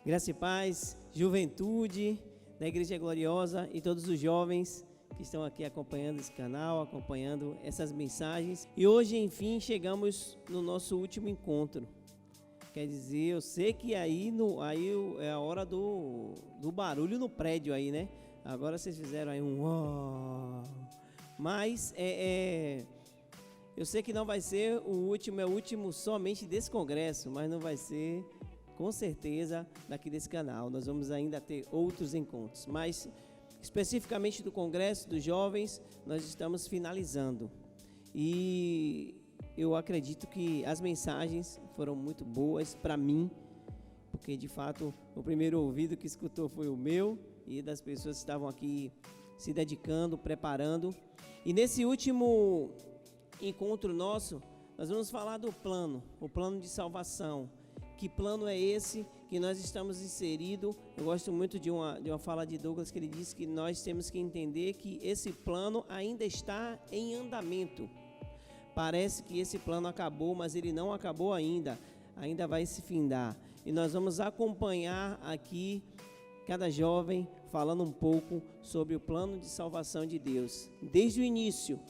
Graça e paz, juventude da Igreja Gloriosa e todos os jovens que estão aqui acompanhando esse canal, acompanhando essas mensagens. E hoje, enfim, chegamos no nosso último encontro. Quer dizer, eu sei que aí é a hora do barulho no prédio aí, né? Agora vocês fizeram aí um uau. Mas eu sei que não vai ser o último somente desse congresso, mas não vai ser com certeza daqui desse canal. Nós vamos ainda ter outros encontros, mas especificamente do congresso dos jovens, nós estamos finalizando. E eu acredito que as mensagens foram muito boas para mim, porque de fato o primeiro ouvido que escutou foi o meu e das pessoas que estavam aqui se dedicando, preparando. E nesse último encontro nosso, nós vamos falar do plano, o plano de salvação. Que plano é esse que nós estamos inseridos? Eu gosto muito de uma fala de Douglas, que ele disse que nós temos que entender que esse plano ainda está em andamento. Parece que esse plano acabou, mas ele não acabou ainda vai se findar. E nós vamos acompanhar aqui cada jovem falando um pouco sobre o plano de salvação de Deus, desde o início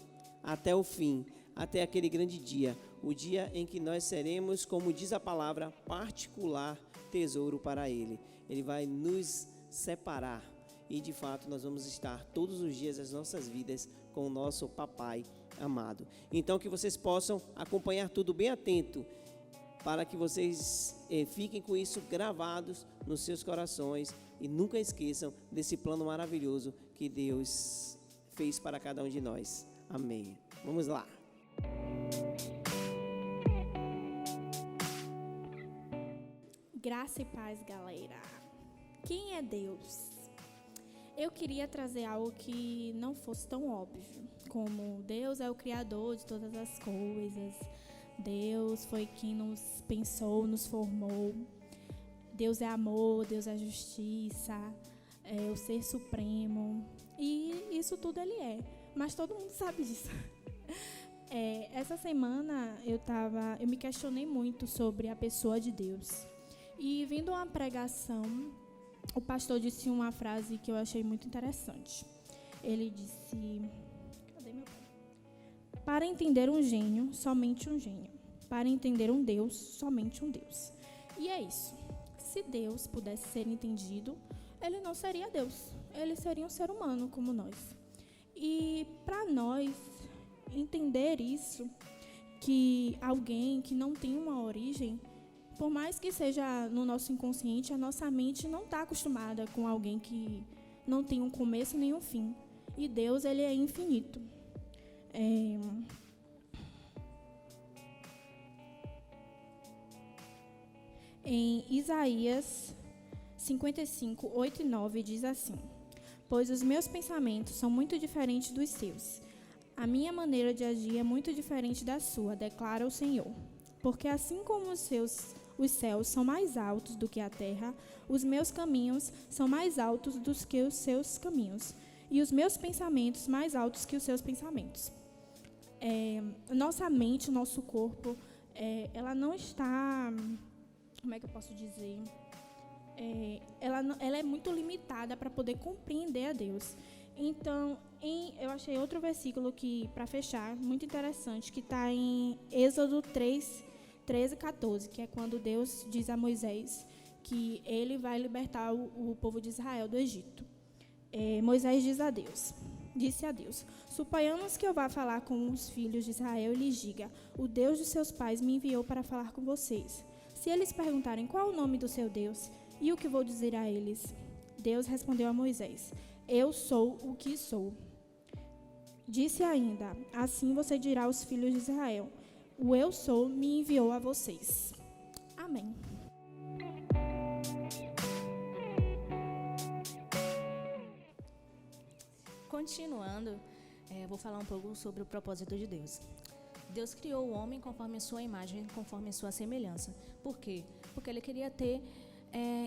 até o fim, até aquele grande dia, o dia em que nós seremos, como diz a palavra, particular tesouro para Ele. Ele vai nos separar e de fato nós vamos estar todos os dias das nossas vidas com o nosso papai amado. Então que vocês possam acompanhar tudo bem atento, para que vocês fiquem com isso gravados nos seus corações e nunca esqueçam desse plano maravilhoso que Deus fez para cada um de nós. Amém. Vamos lá. Graça e paz, galera. Quem é Deus? Eu queria trazer algo que não fosse tão óbvio, como Deus é o Criador de todas as coisas, Deus foi quem nos pensou, nos formou, Deus é amor, Deus é justiça, é o Ser Supremo, e isso tudo Ele é, mas todo mundo sabe disso. Essa semana eu me questionei muito sobre a pessoa de Deus. E vindo uma pregação, o pastor disse uma frase que eu achei muito interessante. Ele disse: cadê meu pai? Para entender um gênio, somente um gênio. Para entender um Deus, somente um Deus. E é isso. Se Deus pudesse ser entendido, Ele não seria Deus. Ele seria um ser humano como nós. E para nós entender isso, que alguém que não tem uma origem, por mais que seja no nosso inconsciente, a nossa mente não está acostumada com alguém que não tem um começo nem um fim. E Deus, Ele é infinito. Em Isaías 55, 8 e 9 diz assim: pois os meus pensamentos são muito diferentes dos seus. A minha maneira de agir é muito diferente da sua, declara o Senhor. Porque assim como os céus são mais altos do que a terra, os meus caminhos são mais altos do que os seus caminhos, e os meus pensamentos mais altos que os seus pensamentos. Nossa mente, nosso corpo, ela não está, como é que eu posso dizer? Ela é muito limitada para poder compreender a Deus. Então, eu achei outro versículo que, para fechar, muito interessante, que está em Êxodo 3, 13 e 14, que é quando Deus diz a Moisés que Ele vai libertar o povo de Israel do Egito. Moisés disse a Deus: suponhamos que eu vá falar com os filhos de Israel e lhes diga: o Deus dos seus pais me enviou para falar com vocês. Se eles perguntarem qual o nome do seu Deus, e o que vou dizer a eles? Deus respondeu a Moisés: eu sou o que sou. Disse ainda: assim você dirá aos filhos de Israel: o eu sou me enviou a vocês. Amém. Continuando, vou falar um pouco sobre o propósito de Deus. Deus criou o homem conforme a sua imagem, conforme a sua semelhança. Por quê? Porque Ele queria ter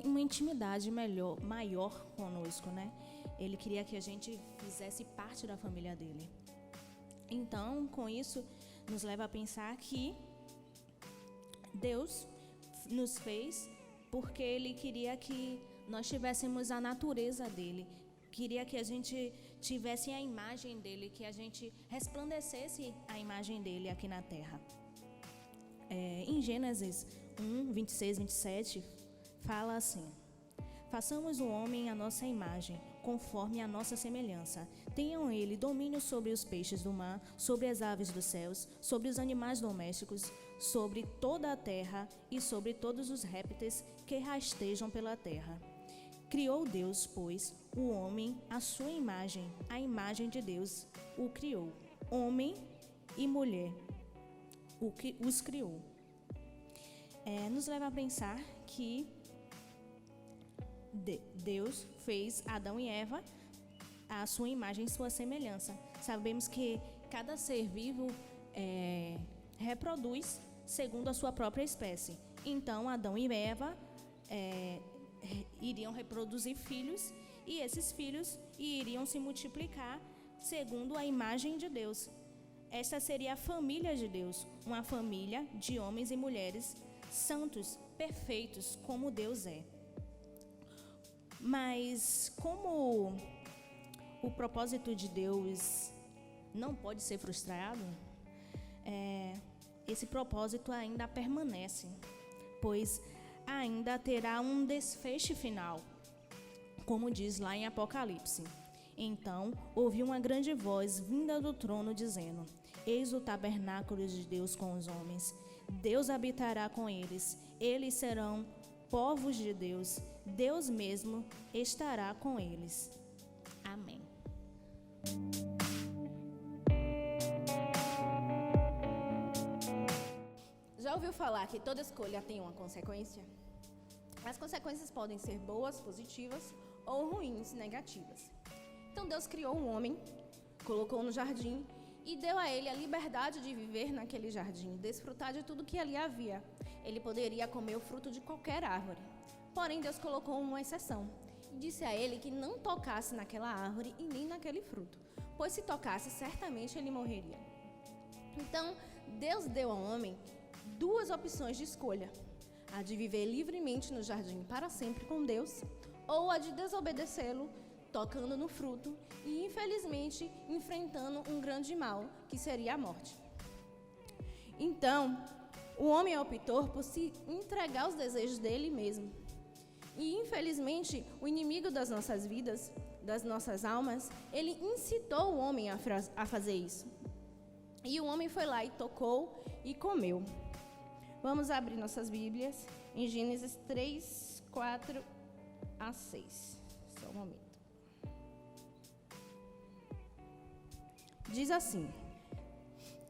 uma intimidade maior conosco, né? Ele queria que a gente fizesse parte da família dele. Então, com isso, nos leva a pensar que Deus nos fez porque ele queria que nós tivéssemos a natureza dele, queria que a gente tivesse a imagem dele, que a gente resplandecesse a imagem dele aqui na terra. Em Gênesis 1, 26, 27, fala assim: façamos o homem à nossa imagem, conforme a nossa semelhança. Tenham ele domínio sobre os peixes do mar, sobre as aves dos céus, sobre os animais domésticos, sobre toda a terra e sobre todos os répteis que rastejam pela terra. Criou Deus, pois, o homem à sua imagem, a imagem de Deus o criou. Homem e mulher o que os criou. Nos leva a pensar que Deus fez Adão e Eva à sua imagem e sua semelhança. Sabemos que cada ser vivo reproduz segundo a sua própria espécie. Então, Adão e Eva iriam reproduzir filhos, e esses filhos iriam se multiplicar segundo a imagem de Deus. Esta seria a família de Deus, uma família de homens e mulheres santos, perfeitos, como Deus é. Mas como o propósito de Deus não pode ser frustrado, esse propósito ainda permanece, pois ainda terá um desfecho final, como diz lá em Apocalipse. Então, ouvi uma grande voz vinda do trono dizendo: eis o tabernáculo de Deus com os homens. Deus habitará com eles. Eles serão povos de Deus. Deus mesmo estará com eles. Amém. Já ouviu falar que toda escolha tem uma consequência? As consequências podem ser boas, positivas, ou ruins, negativas. Então Deus criou um homem, colocou no jardim e deu a ele a liberdade de viver naquele jardim, desfrutar de tudo que ali havia. Ele poderia comer o fruto de qualquer árvore. Porém, Deus colocou uma exceção e disse a ele que não tocasse naquela árvore e nem naquele fruto, pois se tocasse, certamente ele morreria. Então, Deus deu ao homem duas opções de escolha: a de viver livremente no jardim para sempre com Deus, ou a de desobedecê-lo, tocando no fruto e, infelizmente, enfrentando um grande mal, que seria a morte. Então, o homem optou por se entregar aos desejos dele mesmo. E, infelizmente, o inimigo das nossas vidas, das nossas almas, ele incitou o homem a fazer isso. E o homem foi lá e tocou e comeu. Vamos abrir nossas Bíblias em Gênesis 3, 4 a 6. Só um momento. Diz assim: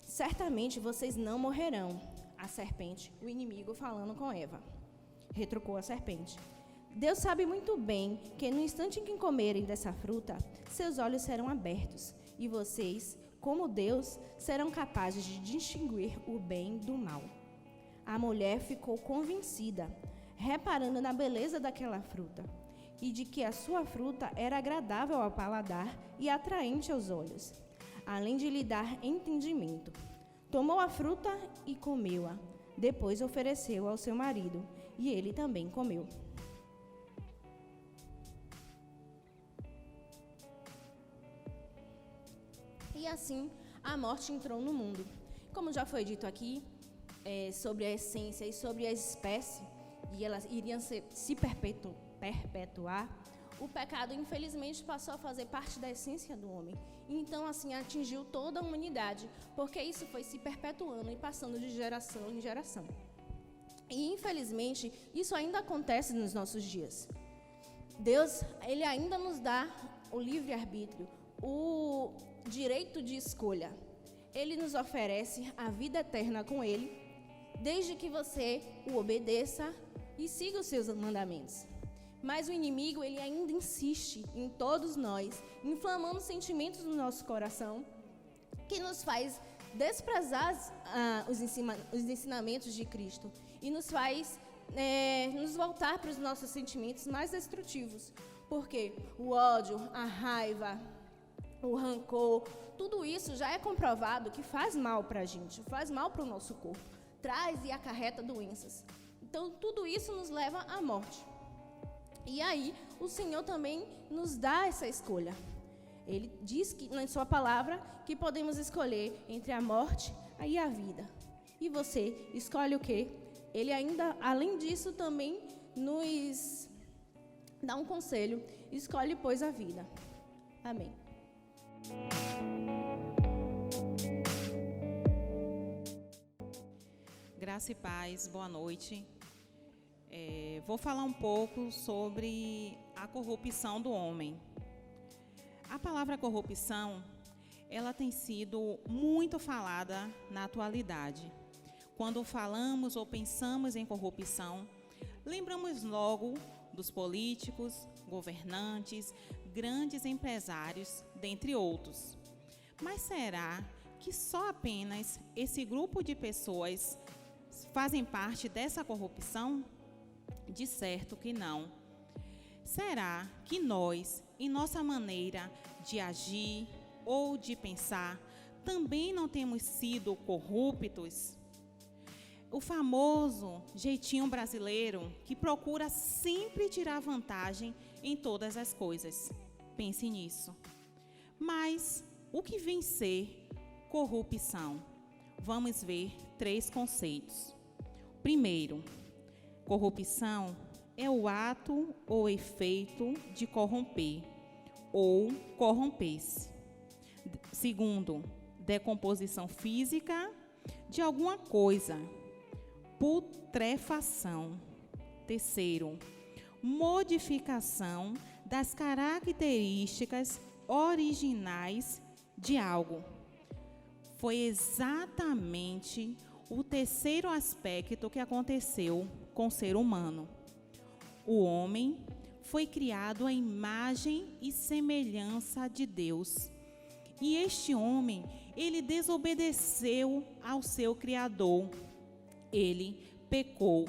certamente vocês não morrerão. A serpente, o inimigo falando com Eva, retrucou a serpente: Deus sabe muito bem que no instante em que comerem dessa fruta, seus olhos serão abertos, e vocês, como Deus, serão capazes de distinguir o bem do mal. A mulher ficou convencida, reparando na beleza daquela fruta, e de que a sua fruta era agradável ao paladar e atraente aos olhos, além de lhe dar entendimento. Tomou a fruta e comeu-a. Depois ofereceu ao seu marido, e ele também comeu. E assim, a morte entrou no mundo. Como já foi dito aqui, sobre a essência e sobre a espécie, e elas iriam se perpetuar, o pecado, infelizmente, passou a fazer parte da essência do homem. Então, assim, atingiu toda a humanidade, porque isso foi se perpetuando e passando de geração em geração. E, infelizmente, isso ainda acontece nos nossos dias. Deus, ele ainda nos dá o livre-arbítrio, o direito de escolha. Ele nos oferece a vida eterna com ele, desde que você o obedeça e siga os seus mandamentos. Mas o inimigo, ele ainda insiste em todos nós, inflamando sentimentos no nosso coração, que nos faz desprezar os ensinamentos de Cristo e nos faz nos voltar para os nossos sentimentos mais destrutivos. Porque o ódio, a raiva, o rancor, tudo isso já é comprovado que faz mal para a gente, faz mal para o nosso corpo, traz e acarreta doenças. Então, tudo isso nos leva à morte. E aí, o Senhor também nos dá essa escolha. Ele diz que, na sua palavra, que podemos escolher entre a morte e a vida. E você escolhe o quê? Ele ainda, além disso, também nos dá um conselho. Escolhe, pois, a vida. Amém. Graça e paz, boa noite. Vou falar um pouco sobre a corrupção do homem. A palavra corrupção, ela tem sido muito falada na atualidade. Quando falamos ou pensamos em corrupção, lembramos logo dos políticos, governantes, grandes empresários, dentre outros. Mas será que só apenas esse grupo de pessoas fazem parte dessa corrupção? De certo que não. Será que nós, em nossa maneira de agir ou de pensar, também não temos sido corruptos? O famoso jeitinho brasileiro que procura sempre tirar vantagem em todas as coisas. Pense nisso. Mas o que vem ser corrupção? Vamos ver 3 conceitos. Primeiro, corrupção é o ato ou efeito de corromper ou corromper-se. Segundo, decomposição física de alguma coisa, putrefação. Terceiro, modificação das características originais de algo. Foi exatamente o terceiro aspecto que aconteceu com o ser humano. O homem foi criado à imagem e semelhança de Deus. E este homem, ele desobedeceu ao seu Criador. Ele pecou,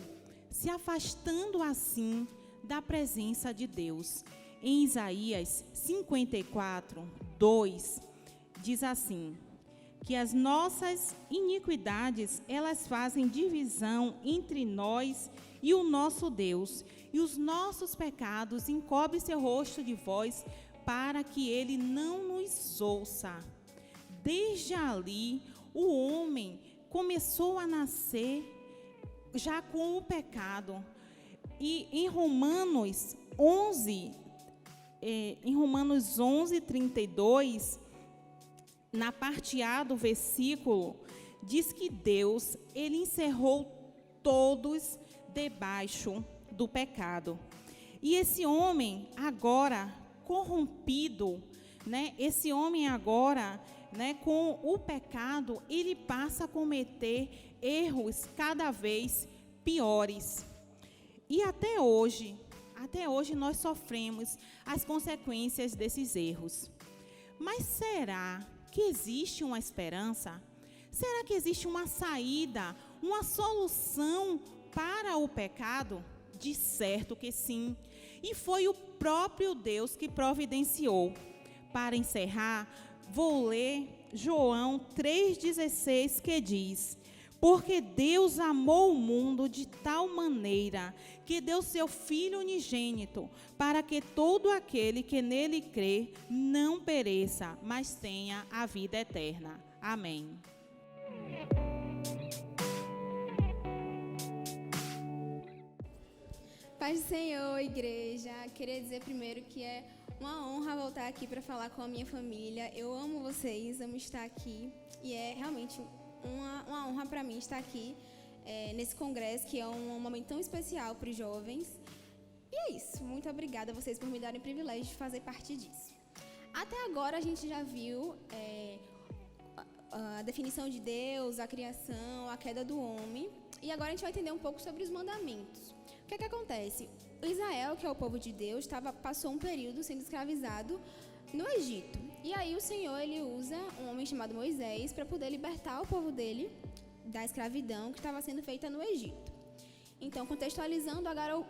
se afastando assim da presença de Deus. Em Isaías 54, 2, diz assim: que as nossas iniquidades, elas fazem divisão entre nós e o nosso Deus, e os nossos pecados encobrem seu rosto de vós, para que ele não nos ouça. Desde ali, o homem começou a nascer já com o pecado. E em Romanos 11, 32, na parte A do versículo, diz que Deus, ele encerrou todos debaixo do pecado. E esse homem agora corrompido, né? Esse homem agora, né, com o pecado, ele passa a cometer erros cada vez piores. E até hoje nós sofremos as consequências desses erros. Mas será que existe uma esperança? Será que existe uma saída, uma solução para o pecado? De certo que sim. E foi o próprio Deus que providenciou. Para encerrar, vou ler João 3,16, que diz: porque Deus amou o mundo de tal maneira que deu seu Filho unigênito, para que todo aquele que nele crê não pereça, mas tenha a vida eterna. Amém. Paz do Senhor, igreja. Queria dizer primeiro que é uma honra voltar aqui para falar com a minha família. Eu amo vocês, amo estar aqui. E é realmente uma honra para mim estar aqui nesse congresso, que é um momento tão especial para os jovens. E é isso. Muito obrigada a vocês por me darem o privilégio de fazer parte disso. Até agora a gente já viu a definição de Deus, a criação, a queda do homem. E agora a gente vai entender um pouco sobre os mandamentos. O que é que acontece? O Israel, que é o povo de Deus, passou um período sendo escravizado no Egito. E aí o Senhor, ele usa um homem chamado Moisés para poder libertar o povo dele da escravidão que estava sendo feita no Egito. Então, contextualizando, agora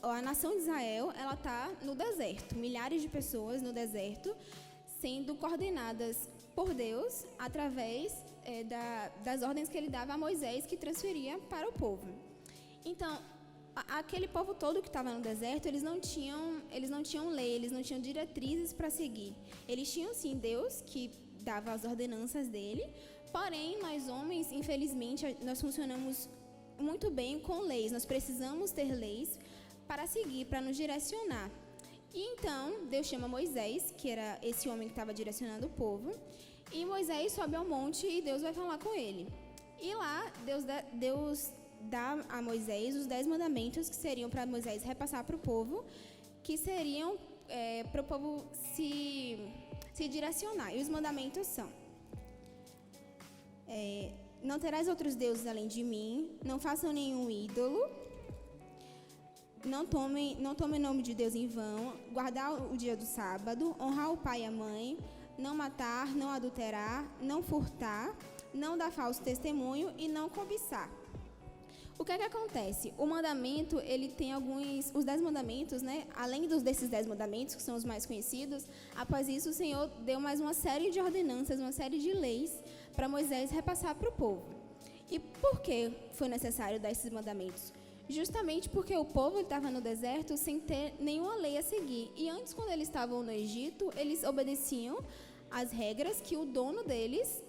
a nação de Israel, ela está no deserto. Milhares de pessoas no deserto, sendo coordenadas por Deus através das ordens que ele dava a Moisés, que transferia para o povo. Então, aquele povo todo que estava no deserto, eles não tinham lei, eles não tinham diretrizes para seguir. Eles tinham, sim, Deus, que dava as ordenanças dele, porém, nós homens, infelizmente, nós funcionamos muito bem com leis. Nós precisamos ter leis para seguir, para nos direcionar. E então, Deus chama Moisés, que era esse homem que estava direcionando o povo, e Moisés sobe ao monte e Deus vai falar com ele. E lá, Deus dá a Moisés os 10 mandamentos que seriam para Moisés repassar para o povo, que seriam para o povo se direcionar. E os mandamentos são: não terás outros deuses além de mim, não façam nenhum ídolo, não tome o nome de Deus em vão, guardar o dia do sábado, honrar o pai e a mãe, não matar, não adulterar, não furtar, não dar falso testemunho e não cobiçar. O que é que acontece? O mandamento, ele tem os 10 mandamentos, né? Além desses 10 mandamentos, que são os mais conhecidos, após isso o Senhor deu mais uma série de ordenanças, uma série de leis para Moisés repassar para o povo. E por que foi necessário dar esses mandamentos? Justamente porque o povo estava no deserto sem ter nenhuma lei a seguir. E antes, quando eles estavam no Egito, eles obedeciam às regras que o dono deles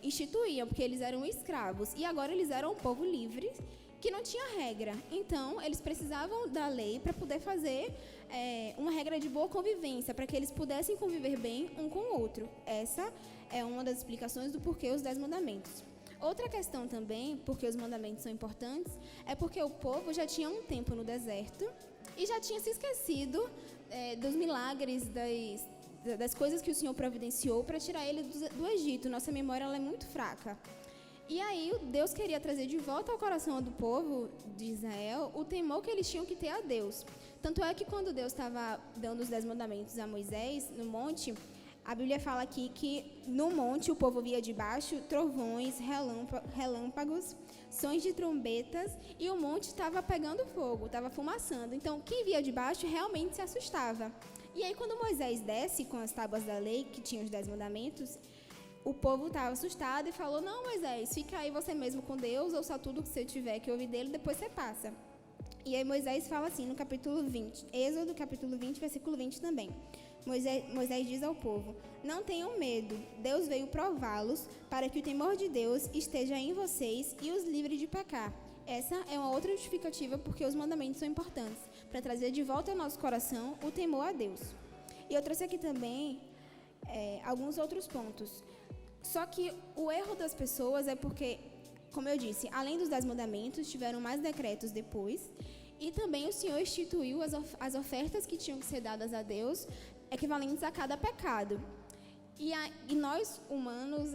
instituíam, porque eles eram escravos. E agora eles eram um povo livre, que não tinha regra. Então, eles precisavam da lei para poder fazer uma regra de boa convivência, para que eles pudessem conviver bem um com o outro. Essa é uma das explicações do porquê os 10 mandamentos. Outra questão também, porque os mandamentos são importantes, é porque o povo já tinha um tempo no deserto e já tinha se esquecido dos milagres, das coisas que o Senhor providenciou para tirar ele do Egito. Nossa memória ela é muito fraca. E aí Deus queria trazer de volta ao coração do povo de Israel o temor que eles tinham que ter a Deus. Tanto é que quando Deus estava dando os 10 mandamentos a Moisés no monte, a Bíblia fala aqui que no monte o povo via de baixo trovões, relâmpagos, sons de trombetas, e o monte estava pegando fogo, estava fumaçando. Então, quem via de baixo realmente se assustava. E aí, quando Moisés desce com as tábuas da lei, que tinham os 10 mandamentos, o povo estava assustado e falou: não, Moisés, fica aí você mesmo com Deus, ouça tudo que você tiver que ouvir dele, depois você passa. E aí Moisés fala assim no capítulo 20, Êxodo capítulo 20, versículo 20 também. Moisés diz ao povo: não tenham medo, Deus veio prová-los para que o temor de Deus esteja em vocês e os livre de pecar. Essa é uma outra justificativa porque os mandamentos são importantes, para trazer de volta ao nosso coração o temor a Deus. E eu trouxe aqui também alguns outros pontos. Só que o erro das pessoas é porque, como eu disse, além dos 10 mandamentos, tiveram mais decretos depois, e também o Senhor instituiu as ofertas que tinham que ser dadas a Deus, equivalentes a cada pecado. E nós, humanos,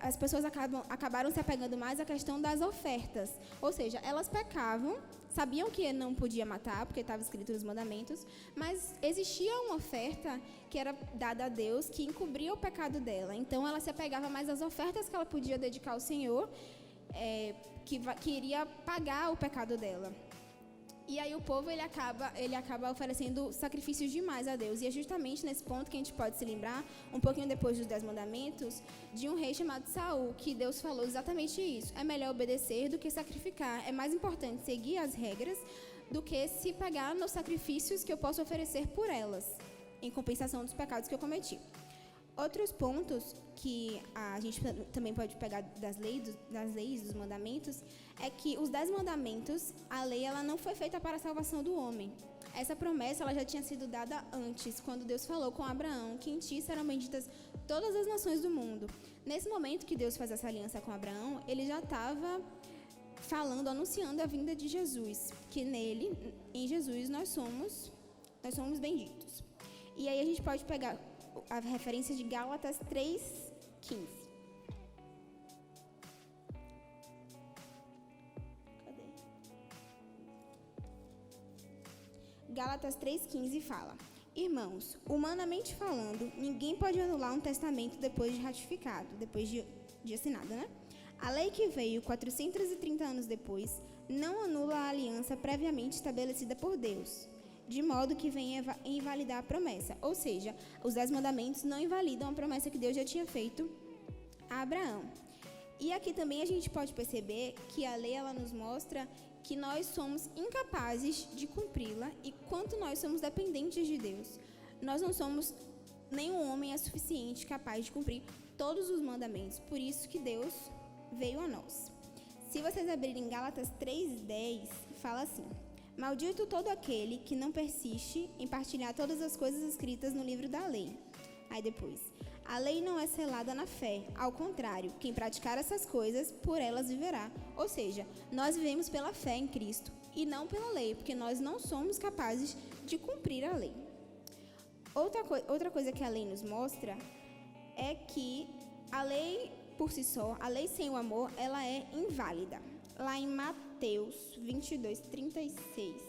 as pessoas acabaram se apegando mais à questão das ofertas. Ou seja, elas pecavam, sabiam que não podia matar, porque estava escrito nos mandamentos, mas existia uma oferta que era dada a Deus, que encobria o pecado dela. Então, ela se apegava mais às ofertas que ela podia dedicar ao Senhor, que iria pagar o pecado dela. E aí o povo ele acaba oferecendo sacrifícios demais a Deus. E é justamente nesse ponto que a gente pode se lembrar, um pouquinho depois dos 10 mandamentos, de um rei chamado Saul, que Deus falou exatamente isso: é melhor obedecer do que sacrificar. É mais importante seguir as regras do que se pegar nos sacrifícios que eu posso oferecer por elas, em compensação dos pecados que eu cometi. Outros pontos que a gente também pode pegar das leis, dos mandamentos, é que os 10 mandamentos, a lei ela não foi feita para a salvação do homem. Essa promessa ela já tinha sido dada antes, quando Deus falou com Abraão que em ti serão benditas todas as nações do mundo. Nesse momento que Deus faz essa aliança com Abraão, ele já estava falando, anunciando a vinda de Jesus, que nele, em Jesus, nós somos benditos. E aí a gente pode pegar a referência de Gálatas 3:15. Cadê? Gálatas 3:15 fala: irmãos, humanamente falando, ninguém pode anular um testamento depois de ratificado, depois de assinado, né? A lei que veio 430 anos depois não anula a aliança previamente estabelecida por Deus, de modo que venha invalidar a promessa. Ou seja, os 10 mandamentos não invalidam a promessa que Deus já tinha feito a Abraão. E aqui também a gente pode perceber que a lei ela nos mostra que nós somos incapazes de cumpri-la e quanto nós somos dependentes de Deus. Nós não somos, nenhum homem é suficiente capaz de cumprir todos os mandamentos, por isso que Deus veio a nós. Se vocês abrirem Gálatas 3:10, fala assim: maldito todo aquele que não persiste em partilhar todas as coisas escritas no livro da lei. Aí depois, a lei não é selada na fé, ao contrário, quem praticar essas coisas, por elas viverá. Ou seja, nós vivemos pela fé em Cristo e não pela lei, porque nós não somos capazes de cumprir a lei. Outra coisa que a lei nos mostra é que a lei por si só, a lei sem o amor, ela é inválida. Lá em Mateus 22:36,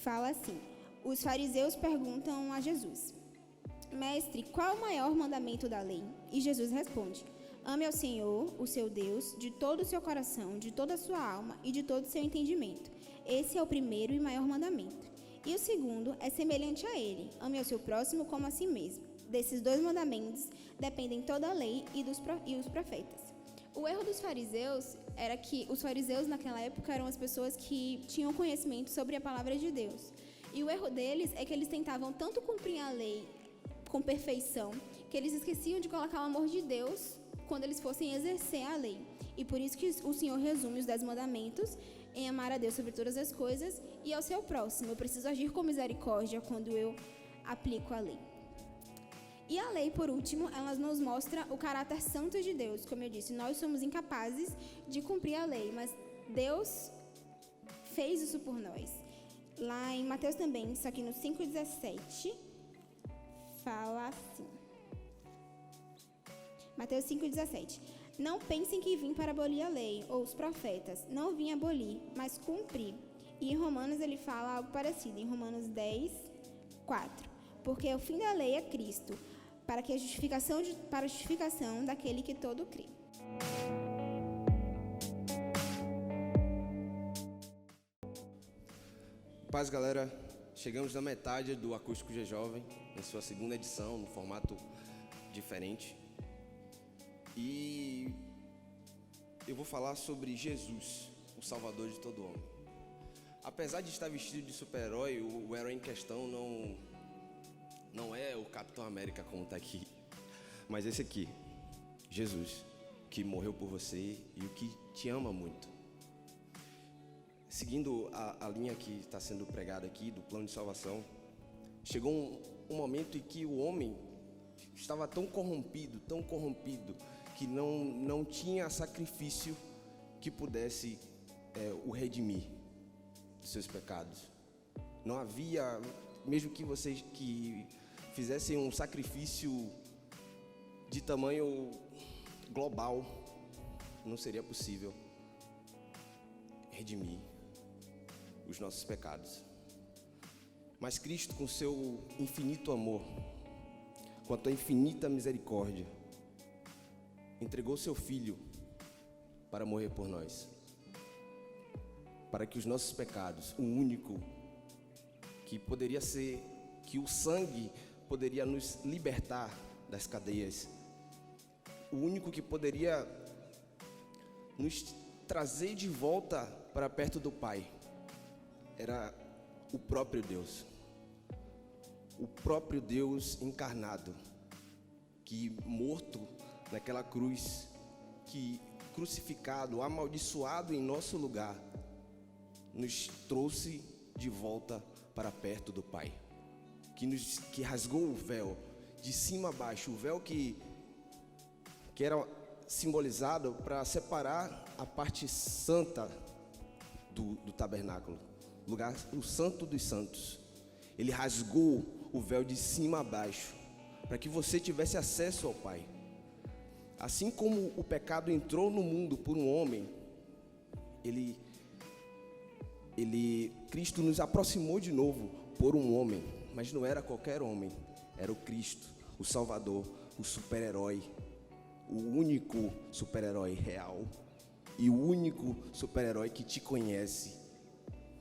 fala assim: os fariseus perguntam a Jesus: mestre, qual é o maior mandamento da lei? E Jesus responde: ame ao Senhor, o seu Deus, de todo o seu coração, de toda a sua alma e de todo o seu entendimento. Esse é o primeiro e maior mandamento. E o segundo é semelhante a ele: ame ao seu próximo como a si mesmo. Desses dois mandamentos dependem toda a lei e os profetas. O erro dos fariseus era que os fariseus naquela época eram as pessoas que tinham conhecimento sobre a palavra de Deus. E o erro deles é que eles tentavam tanto cumprir a lei com perfeição, que eles esqueciam de colocar o amor de Deus quando eles fossem exercer a lei. E por isso que o Senhor resume os 10 mandamentos em amar a Deus sobre todas as coisas e ao seu próximo. Eu preciso agir com misericórdia quando eu aplico a lei. E a lei, por último, ela nos mostra o caráter santo de Deus. Como eu disse, nós somos incapazes de cumprir a lei, mas Deus fez isso por nós. Lá em Mateus também, só que no 5:17, fala assim. Mateus 5:17. Não pensem que vim para abolir a lei ou os profetas. Não vim abolir, mas cumprir. E em Romanos ele fala algo parecido, em Romanos 10:4. Porque o fim da lei é Cristo, para a justificação daquele que todo crê. Paz, galera. Chegamos na metade do Acústico G Jovem, em sua segunda edição, no formato diferente. E eu vou falar sobre Jesus, o Salvador de todo homem. Apesar de estar vestido de super-herói, o herói em questão não é o Capitão América como está aqui, mas esse aqui, Jesus, que morreu por você e o que te ama muito. Seguindo a linha que está sendo pregada aqui, do plano de salvação, chegou um momento em que o homem estava tão corrompido, que não tinha sacrifício que pudesse o redimir dos seus pecados. Não havia, mesmo que vocês que fizessem um sacrifício de tamanho global, não seria possível redimir os nossos pecados. Mas Cristo, com seu infinito amor, com a tua infinita misericórdia, entregou seu Filho para morrer por nós, para que os nossos pecados, o único que poderia ser, que o sangue poderia nos libertar das cadeias, o único que poderia nos trazer de volta para perto do Pai, era o próprio Deus. O próprio Deus encarnado, que morto naquela cruz, que crucificado, amaldiçoado em nosso lugar, nos trouxe de volta para perto do Pai, que rasgou o véu de cima a baixo, o véu que era simbolizado para separar a parte santa do tabernáculo, lugar, o santo dos santos. Ele rasgou o véu de cima a baixo, para que você tivesse acesso ao Pai. Assim como o pecado entrou no mundo por um homem, Cristo nos aproximou de novo por um homem, mas não era qualquer homem, era o Cristo, o Salvador, o super-herói, o único super-herói real e o único super-herói que te conhece,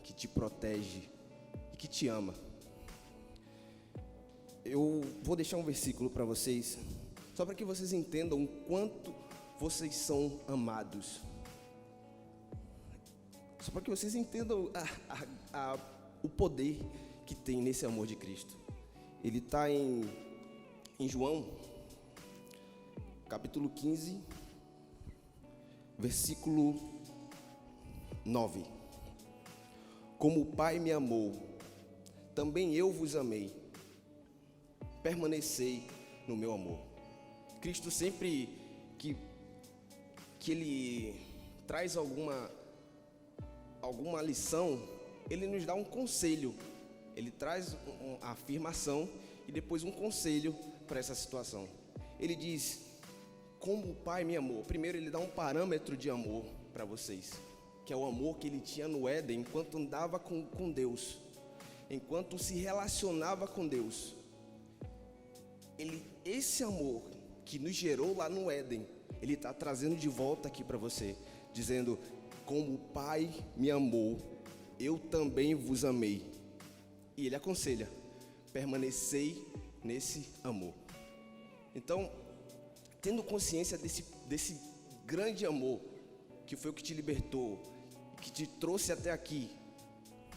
que te protege e que te ama. Eu vou deixar um versículo para vocês Só para que vocês entendam o quanto vocês são amados. Só para que vocês entendam o poder que tem nesse amor de Cristo. Ele está em João, capítulo 15, versículo 9. Como o Pai me amou, também eu vos amei. Permanecei no meu amor. Cristo sempre que Ele traz alguma lição, Ele nos dá um conselho. Ele traz uma afirmação e depois um conselho para essa situação. Ele diz, como o Pai me amou. Primeiro Ele dá um parâmetro de amor para vocês, que é o amor que Ele tinha no Éden enquanto andava com Deus, enquanto se relacionava com Deus. Esse amor que nos gerou lá no Éden, Ele está trazendo de volta aqui para você, dizendo, como o Pai me amou, eu também vos amei. E Ele aconselha, permanecei nesse amor. Então, tendo consciência desse grande amor, que foi o que te libertou, que te trouxe até aqui.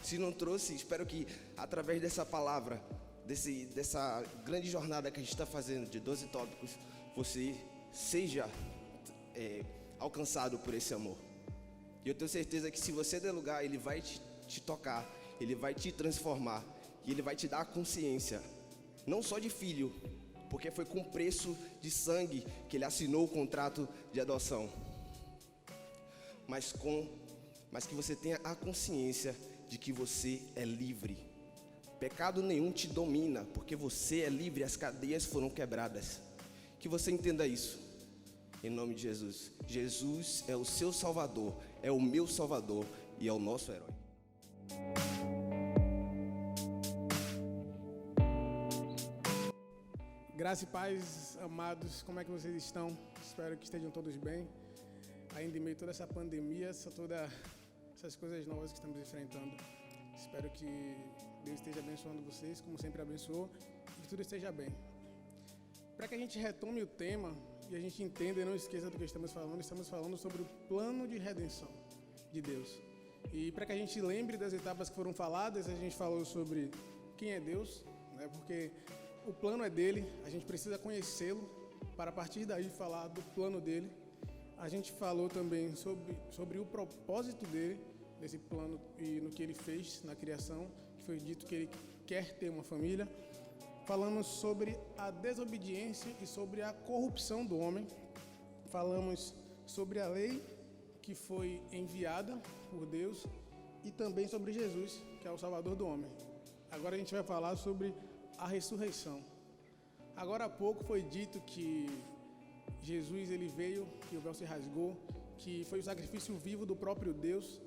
Se não trouxe, espero que através dessa palavra, dessa grande jornada que a gente está fazendo, de 12 tópicos, você seja alcançado por esse amor. E eu tenho certeza que se você der lugar, Ele vai te tocar, Ele vai te transformar, e Ele vai te dar a consciência, não só de filho, porque foi com preço de sangue que Ele assinou o contrato de adoção, mas que você tenha a consciência de que você é livre. Pecado nenhum te domina, porque você é livre, as cadeias foram quebradas. Que você entenda isso, em nome de Jesus. Jesus é o seu Salvador, é o meu Salvador e é o nosso herói. Graça e paz, amados, como é que vocês estão? Espero que estejam todos bem. Ainda em meio a toda essa pandemia, todas essas coisas novas que estamos enfrentando. Espero que Deus esteja abençoando vocês, como sempre abençoou, e que tudo esteja bem. Para que a gente retome o tema e a gente entenda e não esqueça do que estamos falando sobre o plano de redenção de Deus. E para que a gente lembre das etapas que foram faladas, a gente falou sobre quem é Deus, né? Porque o plano é dele, a gente precisa conhecê-lo para a partir daí falar do plano dele. A gente falou também sobre o propósito dele, desse plano e no que ele fez na criação, que foi dito que ele quer ter uma família. Falamos sobre a desobediência e sobre a corrupção do homem. Falamos sobre a lei que foi enviada por Deus e também sobre Jesus, que é o Salvador do homem. Agora a gente vai falar sobre a ressurreição. Agora há pouco foi dito que Jesus ele veio, que o véu se rasgou, que foi o sacrifício vivo do próprio Deus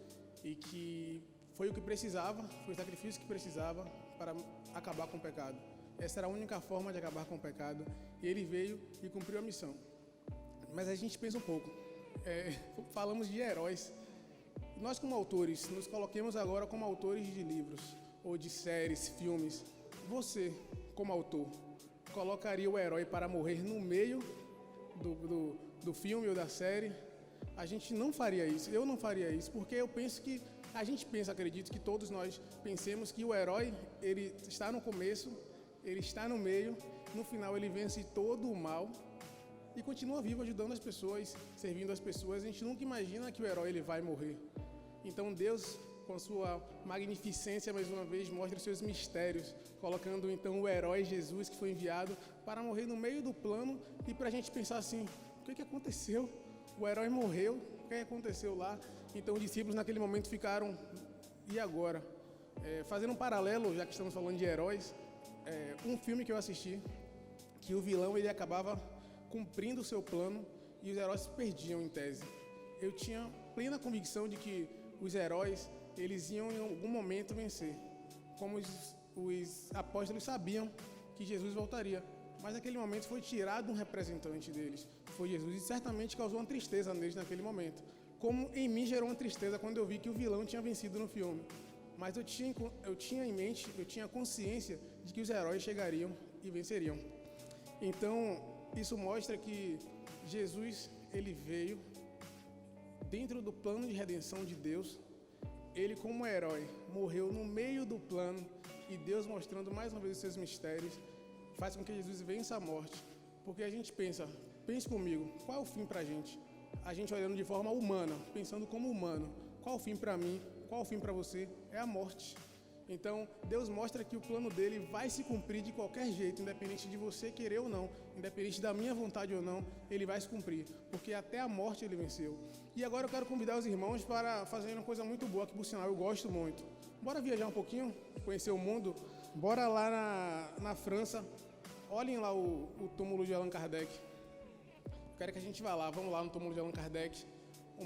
e que foi o que precisava, foi o sacrifício que precisava para acabar com o pecado. Essa era a única forma de acabar com o pecado e ele veio e cumpriu a missão. Mas a gente pensa um pouco, falamos de heróis. Nós como autores, nos coloquemos agora como autores de livros ou de séries, filmes. Você, como autor, colocaria o herói para morrer no meio do filme ou da série? A gente não faria isso, eu não faria isso, porque eu penso que, acredito que todos nós pensemos que o herói, ele está no começo, ele está no meio, no final ele vence todo o mal e continua vivo ajudando as pessoas, servindo as pessoas. A gente nunca imagina que o herói ele vai morrer. Então Deus, com sua magnificência, mais uma vez, mostra os seus mistérios, colocando então o herói Jesus, que foi enviado para morrer no meio do plano e para a gente pensar assim, o que aconteceu? O herói morreu, o que aconteceu lá? Então os discípulos naquele momento ficaram, e agora? Fazendo um paralelo, já que estamos falando de heróis, um filme que eu assisti, que o vilão ele acabava cumprindo o seu plano e os heróis se perdiam em tese. Eu tinha plena convicção de que os heróis eles iam em algum momento vencer, como os apóstolos sabiam que Jesus voltaria, mas naquele momento foi tirado um representante deles, foi Jesus, e certamente causou uma tristeza neles naquele momento, como em mim gerou uma tristeza quando eu vi que o vilão tinha vencido no filme. Mas eu tinha em mente, eu tinha consciência de que os heróis chegariam e venceriam. Então, isso mostra que Jesus, ele veio dentro do plano de redenção de Deus. Ele, como herói, morreu no meio do plano, e Deus, mostrando mais uma vez os seus mistérios, faz com que Jesus vença a morte. Porque a gente pense comigo, qual é o fim pra gente? A gente olhando de forma humana, pensando como humano, qual é o fim para mim, qual é o fim para você? É a morte. Então, Deus mostra que o plano dele vai se cumprir de qualquer jeito, independente de você querer ou não, independente da minha vontade ou não, ele vai se cumprir, porque até a morte ele venceu. E agora eu quero convidar os irmãos para fazer uma coisa muito boa, que por sinal eu gosto muito. Bora viajar um pouquinho, conhecer o mundo? Bora lá na França, olhem lá o túmulo de Allan Kardec. Quero que a gente vá lá, vamos lá no túmulo de Allan Kardec.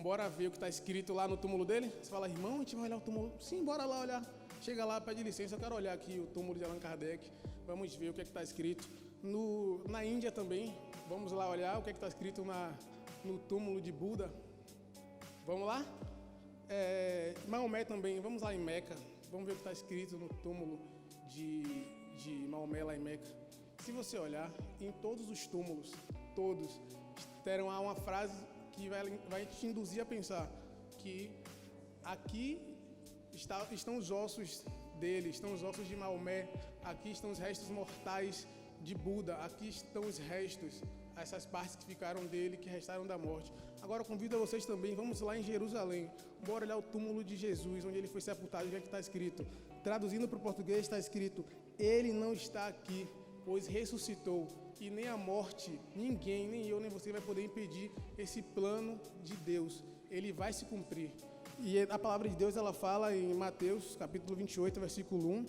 Bora ver o que está escrito lá no túmulo dele. Você fala, irmão, a gente vai olhar o túmulo? Sim, bora lá olhar. Chega lá, pede licença, eu quero olhar aqui o túmulo de Allan Kardec. Vamos ver o que é que está escrito. Na Índia também, vamos lá olhar o que é que está escrito no túmulo de Buda. Vamos lá? Maomé também, vamos lá em Meca. Vamos ver o que está escrito no túmulo de Maomé lá em Meca. Se você olhar, em todos os túmulos, todos, terão uma frase que vai te induzir a pensar que aqui estão os ossos dele, estão os ossos de Maomé, aqui estão os restos mortais de Buda, aqui estão os restos, essas partes que ficaram dele, que restaram da morte. Agora eu convido a vocês também, vamos lá em Jerusalém, bora olhar o túmulo de Jesus, onde ele foi sepultado. O que é que está escrito? Traduzindo para o português está escrito, ele não está aqui, pois ressuscitou, e nem a morte, ninguém, nem eu, nem você vai poder impedir esse plano de Deus. Ele vai se cumprir. E a palavra de Deus, ela fala em Mateus, capítulo 28, versículo 1,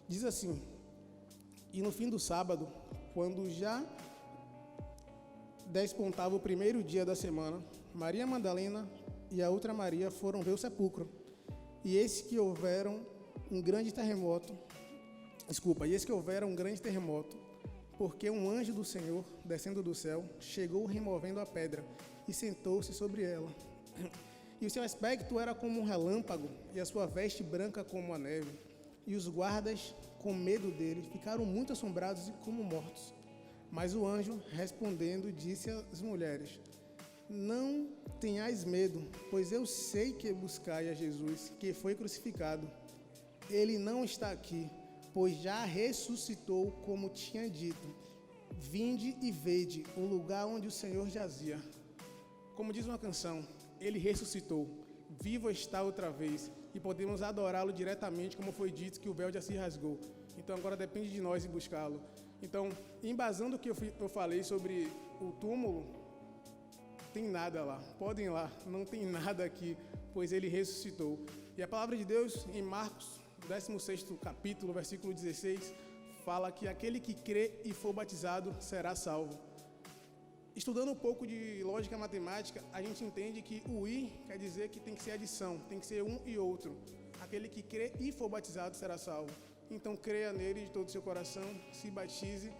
diz assim: e no fim do sábado, quando já despontava o primeiro dia da semana, Maria Madalena e a outra Maria foram ver o sepulcro. E eis que houvera um grande terremoto, porque um anjo do Senhor, descendo do céu, chegou removendo a pedra e sentou-se sobre ela. E o seu aspecto era como um relâmpago, e a sua veste branca como a neve. E os guardas, com medo dele, ficaram muito assombrados e como mortos. Mas o anjo, respondendo, disse às mulheres: não tenhais medo, pois eu sei que buscai a Jesus, que foi crucificado. Ele não está aqui, pois já ressuscitou, como tinha dito. Vinde e vede o lugar onde o Senhor jazia. Como diz uma canção, ele ressuscitou, vivo está outra vez, e podemos adorá-lo diretamente, como foi dito que o véu já se rasgou. Então agora depende de nós ir buscá-lo. Então, embasando o que eu falei sobre o túmulo, tem nada lá, podem ir lá, não tem nada aqui, pois ele ressuscitou. E a palavra de Deus, em Marcos, 16º capítulo, versículo 16, fala que aquele que crê e for batizado será salvo. Estudando um pouco de lógica matemática, a gente entende que o "e" quer dizer que tem que ser adição, tem que ser um e outro. Aquele que crê e for batizado será salvo. Então creia nele de todo o seu coração, se batize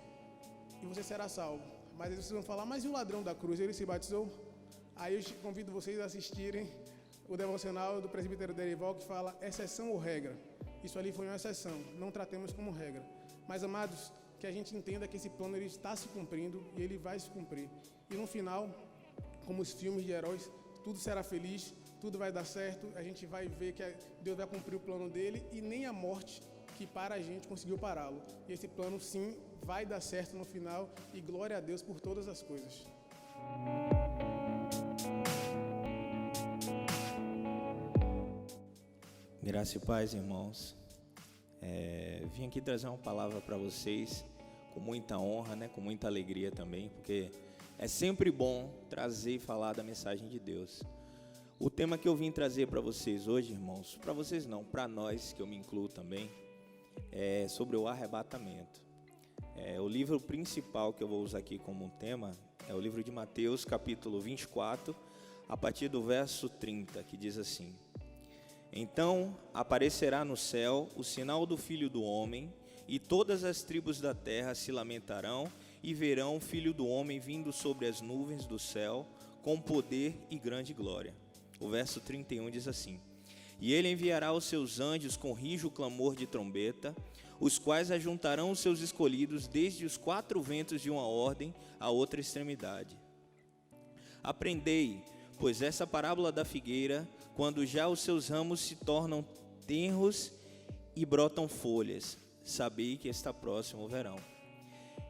e você será salvo. Mas aí vocês vão falar, mas e o ladrão da cruz, ele se batizou? Aí eu convido vocês a assistirem o devocional do presbítero Derival, que fala exceção ou regra. Isso ali foi uma exceção, não tratemos como regra. Mas, amados, que a gente entenda que esse plano ele está se cumprindo e ele vai se cumprir. E no final, como os filmes de heróis, tudo será feliz, tudo vai dar certo, a gente vai ver que Deus vai cumprir o plano dele e nem a morte que para a gente conseguiu pará-lo. E esse plano, sim, vai dar certo no final e glória a Deus por todas as coisas. Graça e paz, irmãos. Vim aqui trazer uma palavra para vocês com muita honra, né, com muita alegria também, porque é sempre bom trazer e falar da mensagem de Deus. O tema que eu vim trazer para vocês hoje, irmãos, para vocês não, para nós, que eu me incluo também, é sobre o arrebatamento. O livro principal que eu vou usar aqui como tema é o livro de Mateus, capítulo 24, a partir do verso 30, que diz assim: então aparecerá no céu o sinal do Filho do Homem, e todas as tribos da terra se lamentarão e verão o Filho do Homem vindo sobre as nuvens do céu com poder e grande glória. O verso 31 diz assim: e ele enviará os seus anjos com rijo clamor de trombeta, os quais ajuntarão os seus escolhidos desde os 4 ventos de uma ordem à outra extremidade. Aprendei, pois, essa parábola da figueira, quando já os seus ramos se tornam tenros e brotam folhas, sabei que está próximo o verão.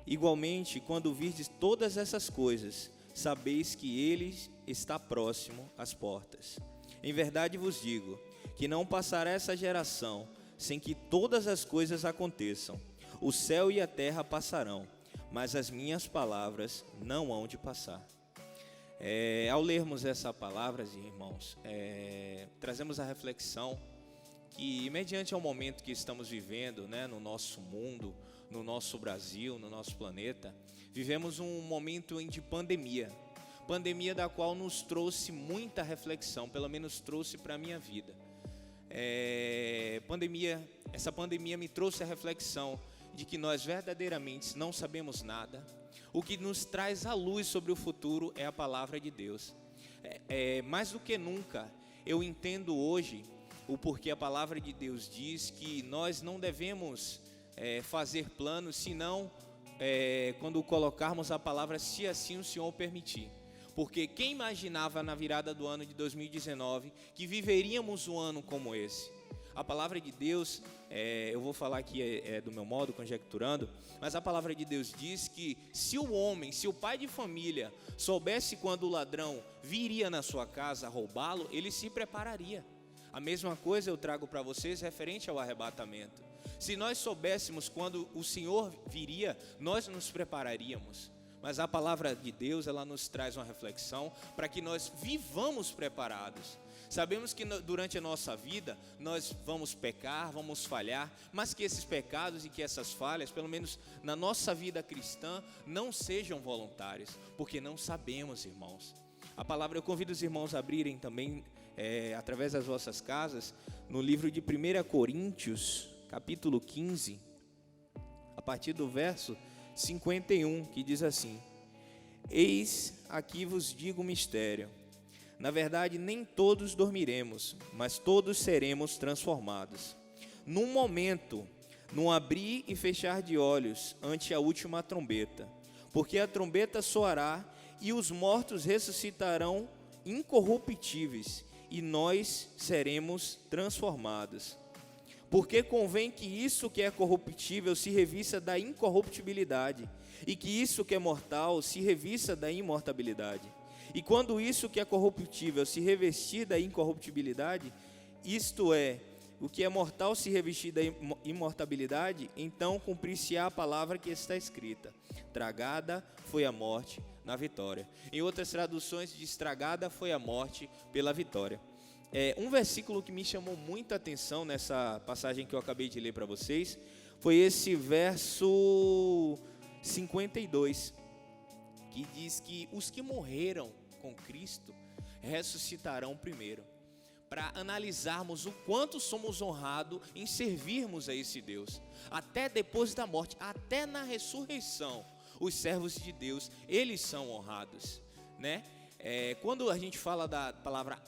Igualmente, quando virdes todas essas coisas, sabeis que ele está próximo às portas. Em verdade vos digo, que não passará essa geração sem que todas as coisas aconteçam. O céu e a terra passarão, mas as minhas palavras não hão de passar. Ao lermos essa palavra, irmãos, trazemos a reflexão que, mediante ao momento que estamos vivendo, né, no nosso mundo, no nosso Brasil, no nosso planeta, vivemos um momento de pandemia da qual nos trouxe muita reflexão, pelo menos trouxe para a minha vida. Essa pandemia me trouxe a reflexão de que nós verdadeiramente não sabemos nada. O que nos traz a luz sobre o futuro é a palavra de Deus. Mais do que nunca, eu entendo hoje o porquê a palavra de Deus diz que nós não devemos fazer planos, senão quando colocarmos a palavra, se assim o Senhor permitir. Porque quem imaginava na virada do ano de 2019 que viveríamos um ano como esse? A palavra de Deus, eu vou falar aqui do meu modo, conjecturando, mas a palavra de Deus diz que se o pai de família soubesse quando o ladrão viria na sua casa roubá-lo, ele se prepararia. A mesma coisa eu trago para vocês referente ao arrebatamento. Se nós soubéssemos quando o Senhor viria, nós nos prepararíamos. Mas a palavra de Deus, ela nos traz uma reflexão para que nós vivamos preparados. Sabemos que durante a nossa vida nós vamos pecar, vamos falhar, mas que esses pecados e que essas falhas, pelo menos na nossa vida cristã, não sejam voluntárias, porque não sabemos, irmãos. A palavra, eu convido os irmãos a abrirem também, através das vossas casas, no livro de 1 Coríntios, capítulo 15, a partir do verso 51, que diz assim: Eis aqui vos digo um mistério. Na verdade, nem todos dormiremos, mas todos seremos transformados. Num momento, num abrir e fechar de olhos, ante a última trombeta. Porque a trombeta soará e os mortos ressuscitarão incorruptíveis, e nós seremos transformados. Porque convém que isso que é corruptível se revista da incorruptibilidade, e que isso que é mortal se revista da imortabilidade. E quando isso que é corruptível se revestir da incorruptibilidade, isto é, o que é mortal se revestir da imortabilidade, então cumprir-se-á a palavra que está escrita: tragada foi a morte na vitória. Em outras traduções diz: tragada foi a morte pela vitória. Um versículo que me chamou muita atenção nessa passagem que eu acabei de ler para vocês foi esse verso 52, que diz que os que morreram com Cristo ressuscitarão primeiro, para analisarmos o quanto somos honrados em servirmos a esse Deus. Até depois da morte, até na ressurreição, os servos de Deus, eles são honrados, né? Quando a gente fala da palavra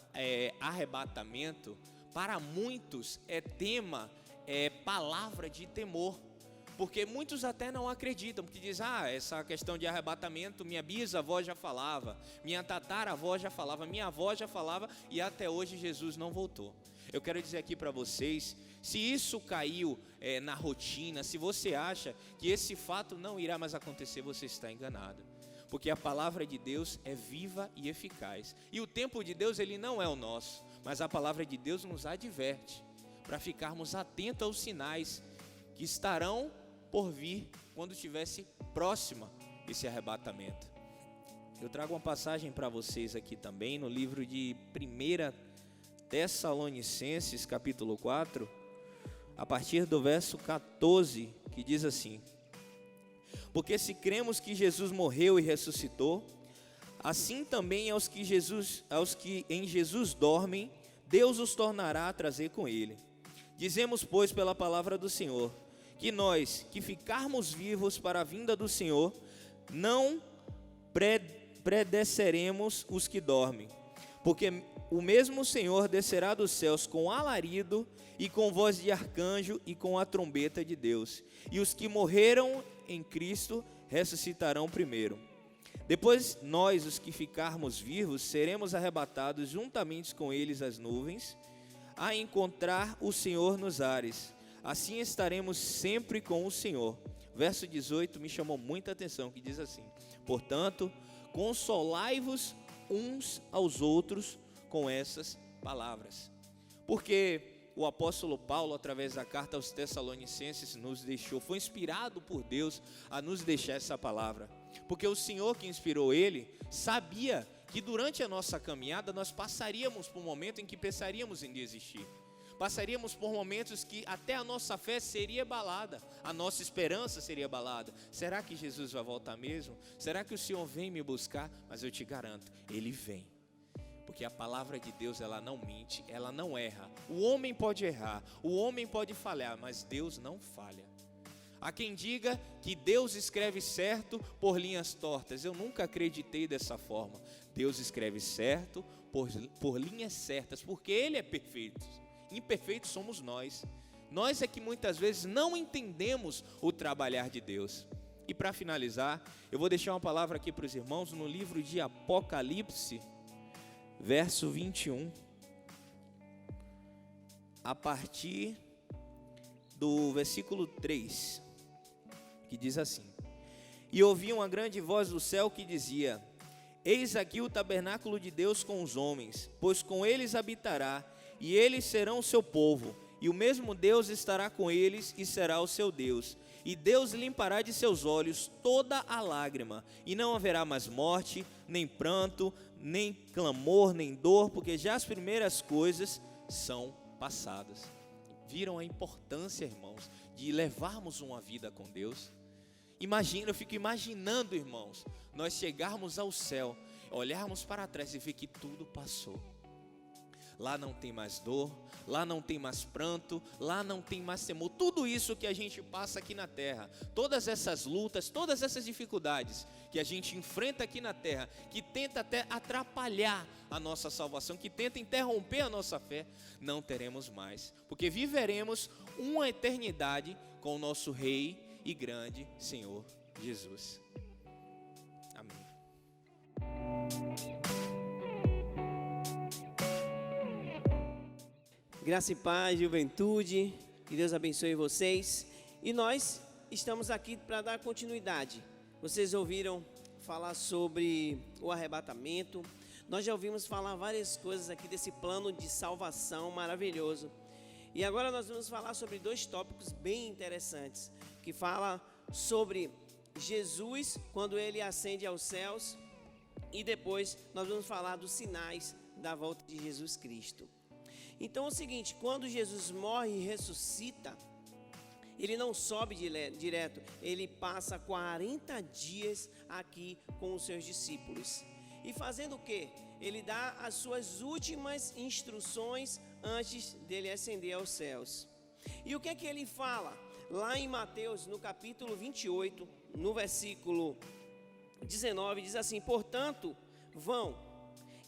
arrebatamento, para muitos é tema, palavra de temor, porque muitos até não acreditam, porque dizem: essa questão de arrebatamento, minha bisavó já falava, minha tataravó já falava, minha avó já falava, e até hoje Jesus não voltou. Eu quero dizer aqui para vocês, se isso caiu na rotina, se você acha que esse fato não irá mais acontecer, você está enganado. Porque a palavra de Deus é viva e eficaz. E o tempo de Deus, ele não é o nosso, mas a palavra de Deus nos adverte para ficarmos atentos aos sinais que estarão por vir quando estivesse próxima esse arrebatamento. Eu trago uma passagem para vocês aqui também no livro de 1 Tessalonicenses, capítulo 4, a partir do verso 14, que diz assim: Porque se cremos que Jesus morreu e ressuscitou, assim também aos que em Jesus dormem, Deus os tornará a trazer com ele. Dizemos, pois, pela palavra do Senhor, que nós, que ficarmos vivos para a vinda do Senhor, não precederemos os que dormem. o mesmo Senhor descerá dos céus com alarido e com voz de arcanjo e com a trombeta de Deus. E os que morreram em Cristo ressuscitarão primeiro. Depois nós, os que ficarmos vivos, seremos arrebatados juntamente com eles às nuvens, a encontrar o Senhor nos ares. Assim estaremos sempre com o Senhor. Verso 18 me chamou muita atenção, que diz assim: portanto, consolai-vos uns aos outros com essas palavras. Porque o apóstolo Paulo, através da carta aos Tessalonicenses, nos deixou, foi inspirado por Deus a nos deixar essa palavra. Porque o Senhor que inspirou ele, sabia que durante a nossa caminhada nós passaríamos por um momento em que pensaríamos em desistir. Passaríamos por momentos que até a nossa fé seria abalada, a nossa esperança seria abalada. Será que Jesus vai voltar mesmo? Será que o Senhor vem me buscar? Mas eu te garanto, Ele vem. Porque a palavra de Deus, ela não mente, ela não erra. O homem pode errar, o homem pode falhar, mas Deus não falha. Há quem diga que Deus escreve certo por linhas tortas. Eu nunca acreditei dessa forma. Deus escreve certo por linhas certas, porque Ele é perfeito. Imperfeitos somos nós. Nós é que muitas vezes não entendemos o trabalhar de Deus. E para finalizar, eu vou deixar uma palavra aqui para os irmãos no livro de Apocalipse, verso 21, a partir do versículo 3, que diz assim: e ouvi uma grande voz do céu que dizia: eis aqui o tabernáculo de Deus com os homens, pois com eles habitará, e eles serão o seu povo, e o mesmo Deus estará com eles e será o seu Deus. E Deus limpará de seus olhos toda a lágrima, e não haverá mais morte, nem pranto, nem clamor, nem dor, porque já as primeiras coisas são passadas. Viram a importância, irmãos, de levarmos uma vida com Deus? Imagina, eu fico imaginando, irmãos, nós chegarmos ao céu, olharmos para trás e ver que tudo passou. Lá não tem mais dor, lá não tem mais pranto, lá não tem mais temor. Tudo isso que a gente passa aqui na terra, todas essas lutas, todas essas dificuldades que a gente enfrenta aqui na terra, que tenta até atrapalhar a nossa salvação, que tenta interromper a nossa fé, não teremos mais, porque viveremos uma eternidade com o nosso Rei e grande Senhor Jesus. Amém. Graça e paz, juventude, que Deus abençoe vocês. E nós estamos aqui para dar continuidade. Vocês ouviram falar sobre o arrebatamento. Nós já ouvimos falar várias coisas aqui desse plano de salvação maravilhoso. E agora nós vamos falar sobre dois tópicos bem interessantes, que fala sobre Jesus quando ele ascende aos céus, e depois nós vamos falar dos sinais da volta de Jesus Cristo. Então é o seguinte, quando Jesus morre e ressuscita, ele não sobe direto, ele passa 40 dias aqui com os seus discípulos. E fazendo o quê? Ele dá as suas últimas instruções antes dele ascender aos céus. E o que é que ele fala? Lá em Mateus, no capítulo 28, no versículo 19, diz assim: portanto, vão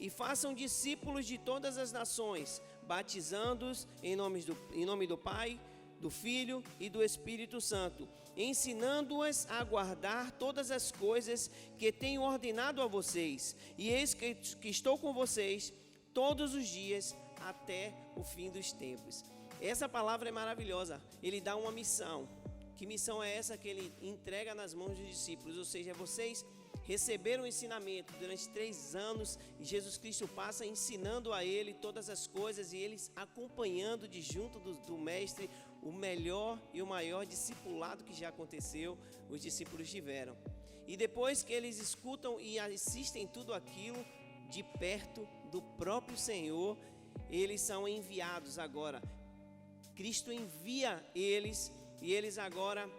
e façam discípulos de todas as nações, batizando-os em nome do Pai, do Filho e do Espírito Santo, ensinando-as a guardar todas as coisas que tenho ordenado a vocês. E eis que estou com vocês todos os dias até o fim dos tempos. Essa palavra é maravilhosa. Ele dá uma missão. Que missão é essa que ele entrega nas mãos dos discípulos? Ou seja, vocês receberam o ensinamento durante 3 anos e Jesus Cristo passa ensinando a ele todas as coisas e eles acompanhando de junto do mestre, o melhor e o maior discipulado que já aconteceu, os discípulos tiveram. E depois que eles escutam e assistem tudo aquilo de perto do próprio Senhor, eles são enviados agora. Cristo envia eles e eles agora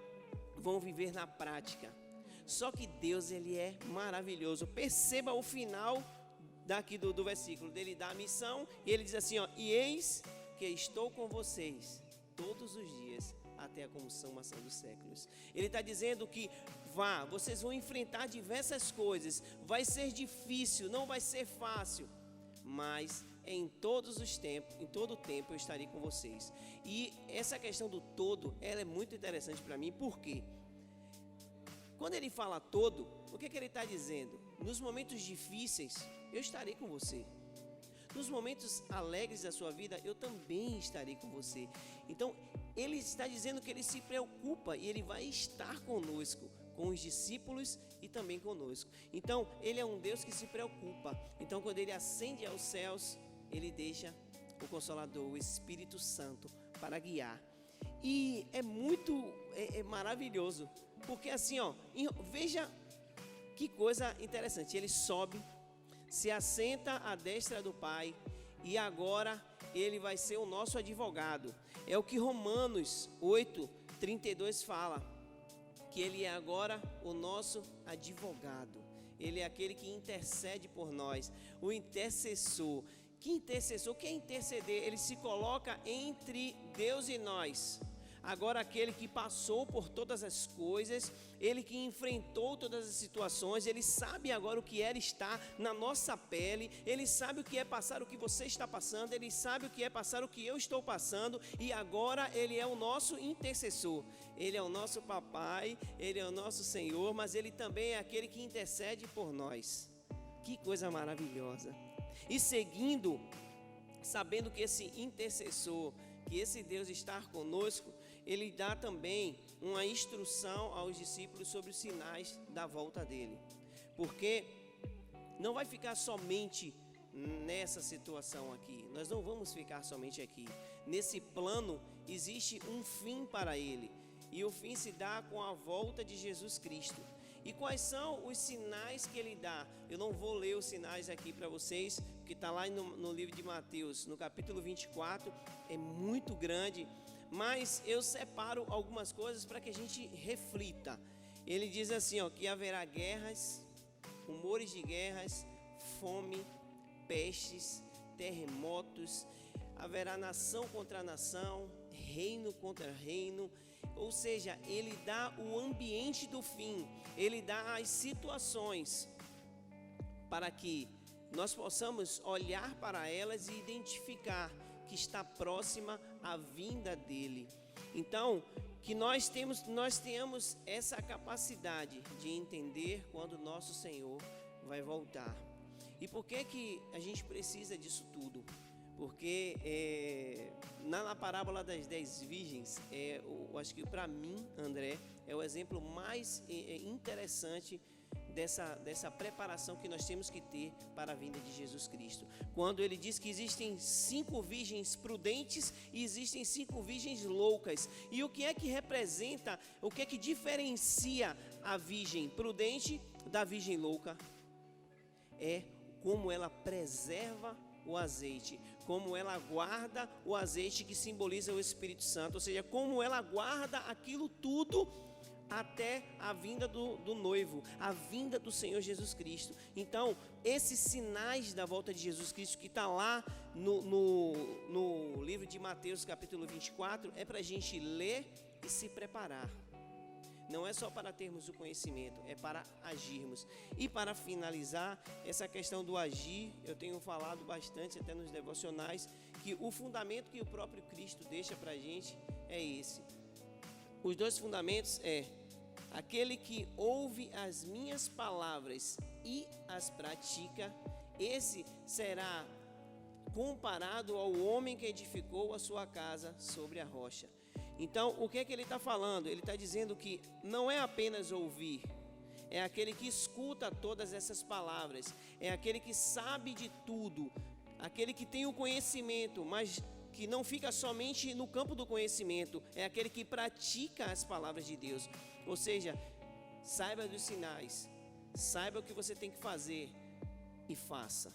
vão viver na prática. Só que Deus, ele é maravilhoso. Perceba o final daqui do versículo. Ele dá a missão e ele diz assim, ó: e eis que estou com vocês todos os dias até a consumação dos séculos. Ele está dizendo que vocês vão enfrentar diversas coisas. Vai ser difícil, não vai ser fácil. mas em todos os tempos, em todo o tempo eu estarei com vocês. E essa questão do todo, ela é muito interessante para mim, porque quando ele fala todo, o que ele está dizendo? Nos momentos difíceis, eu estarei com você. Nos momentos alegres da sua vida, eu também estarei com você. Então, ele está dizendo que ele se preocupa e ele vai estar conosco, com os discípulos e também conosco. Então, ele é um Deus que se preocupa. Então, quando ele ascende aos céus, ele deixa o Consolador, o Espírito Santo, para guiar. E é muito maravilhoso, porque assim, veja que coisa interessante. Ele sobe, se assenta à destra do Pai, e agora ele vai ser o nosso advogado. É o que Romanos 8:32 fala, que ele é agora o nosso advogado. Ele é aquele que intercede por nós, o intercessor. Que intercessor? O que é interceder? Ele se coloca entre Deus e nós. Agora aquele que passou por todas as coisas, ele que enfrentou todas as situações, ele sabe agora o que é estar na nossa pele, ele sabe o que é passar o que você está passando, ele sabe o que é passar o que eu estou passando, e agora ele é o nosso intercessor. Ele é o nosso papai, ele é o nosso Senhor, mas ele também é aquele que intercede por nós. Que coisa maravilhosa. E seguindo, sabendo que esse intercessor, que esse Deus está conosco, ele dá também uma instrução aos discípulos sobre os sinais da volta dele. Porque não vai ficar somente nessa situação aqui. Nós não vamos ficar somente aqui. Nesse plano existe um fim para ele. E o fim se dá com a volta de Jesus Cristo. E quais são os sinais que ele dá? Eu não vou ler os sinais aqui para vocês, porque está lá no livro de Mateus, no capítulo 24, é muito grande, mas eu separo algumas coisas para que a gente reflita. Ele diz assim, que haverá guerras, rumores de guerras, fome, pestes, terremotos, haverá nação contra nação, reino contra reino. Ou seja, ele dá o ambiente do fim, ele dá as situações para que nós possamos olhar para elas e identificar que está próxima a vinda dele. Então, que nós tenhamos essa capacidade de entender quando nosso Senhor vai voltar. E por que a gente precisa disso tudo? Porque na parábola das 10 virgens, eu acho que para mim, André, é o exemplo mais interessante dessa preparação que nós temos que ter para a vinda de Jesus Cristo. Quando ele diz que existem 5 virgens prudentes e existem 5 virgens loucas. E o que é que representa, o que é que diferencia a virgem prudente da virgem louca? É como ela preserva o azeite, como ela guarda o azeite que simboliza o Espírito Santo, ou seja, como ela guarda aquilo tudo até a vinda do noivo, a vinda do Senhor Jesus Cristo. Então, esses sinais da volta de Jesus Cristo que está lá no livro de Mateus capítulo 24, é para a gente ler e se preparar. Não é só para termos o conhecimento, é para agirmos. E para finalizar, essa questão do agir, eu tenho falado bastante até nos devocionais, que o fundamento que o próprio Cristo deixa para a gente é esse. Os 2 fundamentos é: aquele que ouve as minhas palavras e as pratica, esse será comparado ao homem que edificou a sua casa sobre a rocha. Então, o que é que ele está falando? Ele está dizendo que não é apenas ouvir, é aquele que escuta todas essas palavras, é aquele que sabe de tudo, aquele que tem o conhecimento, mas que não fica somente no campo do conhecimento, é aquele que pratica as palavras de Deus. Ou seja, saiba dos sinais, saiba o que você tem que fazer e faça.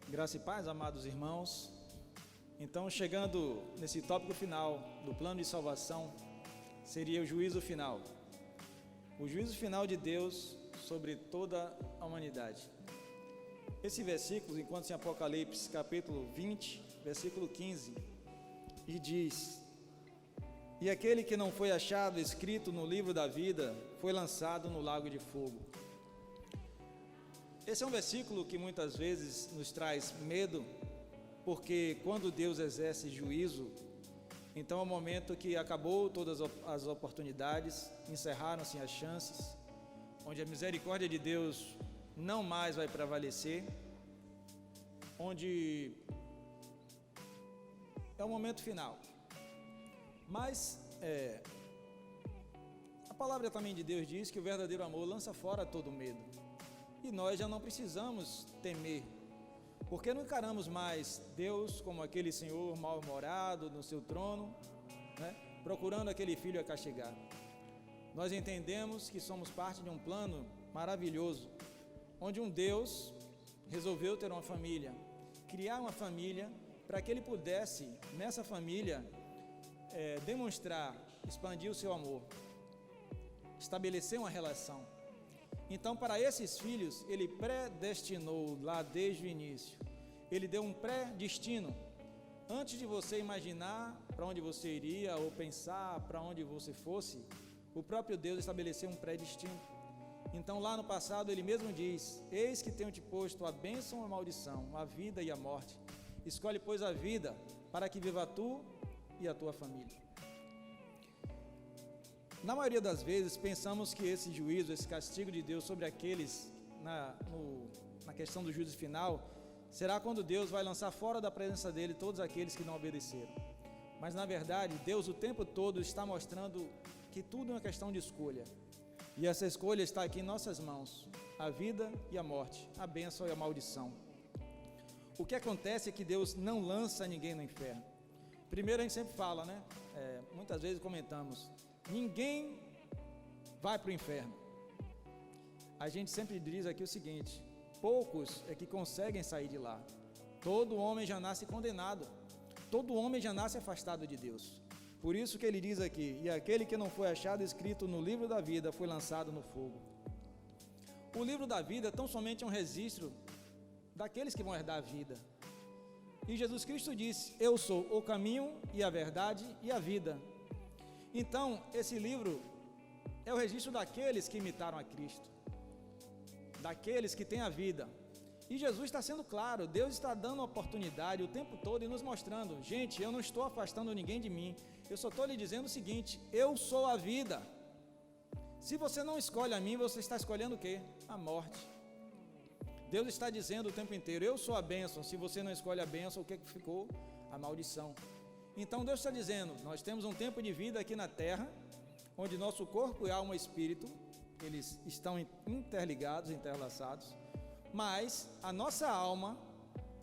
Graça e paz, amados irmãos. Então, chegando nesse tópico final do plano de salvação, seria o juízo final. O juízo final de Deus sobre toda a humanidade. Esse versículo encontra-se em Apocalipse, capítulo 20, versículo 15, e diz: E aquele que não foi achado escrito no livro da vida foi lançado no lago de fogo. Esse é um versículo que muitas vezes nos traz medo, porque quando Deus exerce juízo, então é o momento que acabou todas as oportunidades, encerraram-se as chances, onde a misericórdia de Deus não mais vai prevalecer, onde é o momento final. Mas a palavra também de Deus diz que o verdadeiro amor lança fora todo medo. E nós já não precisamos temer, porque não encaramos mais Deus como aquele Senhor mal-humorado no seu trono, né, procurando aquele filho a castigar. Nós entendemos que somos parte de um plano maravilhoso, onde um Deus resolveu ter uma família, criar uma família para que Ele pudesse, nessa família, demonstrar, expandir o seu amor, estabelecer uma relação. Então, para esses filhos, Ele predestinou lá desde o início. Ele deu um pré-destino. Antes de você imaginar para onde você iria ou pensar para onde você fosse, o próprio Deus estabeleceu um pré-destino. Então, lá no passado, Ele mesmo diz: eis que tenho te posto a bênção ou a maldição, a vida e a morte. Escolhe, pois, a vida, para que viva tu e a tua família. Na maioria das vezes, pensamos que esse juízo, esse castigo de Deus sobre aqueles, na questão do juízo final, será quando Deus vai lançar fora da presença dele todos aqueles que não obedeceram. Mas, na verdade, Deus o tempo todo está mostrando que tudo é uma questão de escolha. E essa escolha está aqui em nossas mãos, a vida e a morte, a bênção e a maldição. O que acontece é que Deus não lança ninguém no inferno. Primeiro, a gente sempre fala, né? Muitas vezes comentamos, ninguém vai para o inferno. A gente sempre diz aqui o seguinte: poucos é que conseguem sair de lá. Todo homem já nasce condenado. Todo homem já nasce afastado de Deus. Por isso que ele diz aqui: e aquele que não foi achado escrito no livro da vida foi lançado no fogo. O livro da vida tão somente é um registro daqueles que vão herdar a vida. E Jesus Cristo disse: eu sou o caminho e a verdade e a vida. Então, esse livro é o registro daqueles que imitaram a Cristo, daqueles que têm a vida. E Jesus está sendo claro, Deus está dando oportunidade o tempo todo e nos mostrando: gente, eu não estou afastando ninguém de mim, eu só estou lhe dizendo o seguinte: eu sou a vida. Se você não escolhe a mim, você está escolhendo o quê? A morte. Deus está dizendo o tempo inteiro: eu sou a bênção. Se você não escolhe a bênção, o que ficou? A maldição. Então Deus está dizendo: nós temos um tempo de vida aqui na terra, onde nosso corpo e alma e espírito, eles estão interligados, interlaçados, mas a nossa alma,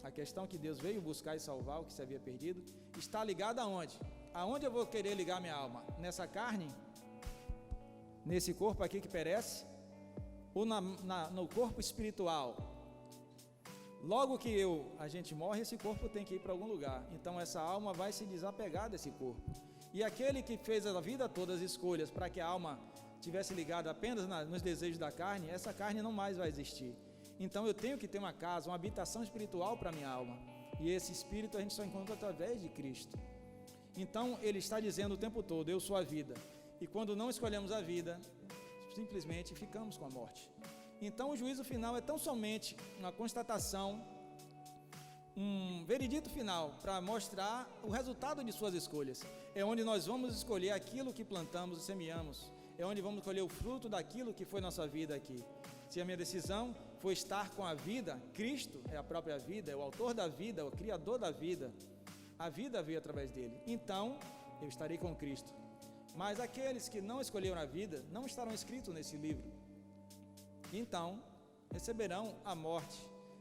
a questão que Deus veio buscar e salvar, o que se havia perdido, está ligada aonde? Aonde eu vou querer ligar minha alma? Nessa carne? Nesse corpo aqui que perece? Ou no corpo espiritual? Logo que a gente morre, esse corpo tem que ir para algum lugar. Então essa alma vai se desapegar desse corpo. E aquele que fez a vida toda as escolhas para que a alma estivesse ligada apenas nos desejos da carne, essa carne não mais vai existir. Então eu tenho que ter uma casa, uma habitação espiritual para a minha alma. E esse espírito a gente só encontra através de Cristo. Então ele está dizendo o tempo todo: eu sou a vida. E quando não escolhemos a vida, simplesmente ficamos com a morte. Então o juízo final é tão somente uma constatação, um veredito final para mostrar o resultado de suas escolhas. É onde nós vamos escolher aquilo que plantamos e semeamos. É onde vamos colher o fruto daquilo que foi nossa vida aqui. Se a minha decisão foi estar com a vida, Cristo é a própria vida, é o autor da vida, é o criador da vida. A vida veio através dele. Então eu estarei com Cristo. Mas aqueles que não escolheram a vida não estarão escritos nesse livro. Então, receberão a morte.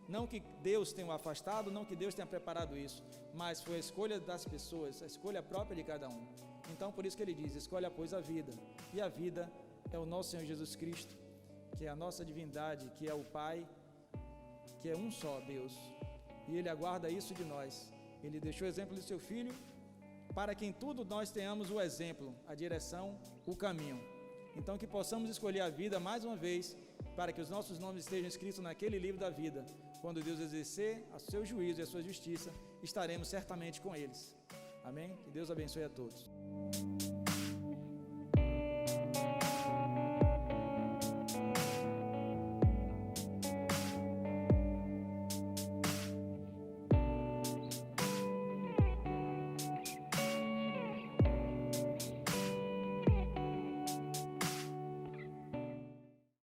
Não que Deus tenha o afastado, não que Deus tenha preparado isso, mas foi a escolha das pessoas, a escolha própria de cada um. Então, por isso que ele diz: escolha, pois, a vida. E a vida é o nosso Senhor Jesus Cristo, que é a nossa divindade, que é o Pai, que é um só Deus. E Ele aguarda isso de nós. Ele deixou o exemplo do seu Filho, para que em tudo nós tenhamos o exemplo, a direção, o caminho. Então que possamos escolher a vida mais uma vez, para que os nossos nomes estejam escritos naquele livro da vida. Quando Deus exercer o seu juízo e a sua justiça, estaremos certamente com eles. Amém? Que Deus abençoe a todos.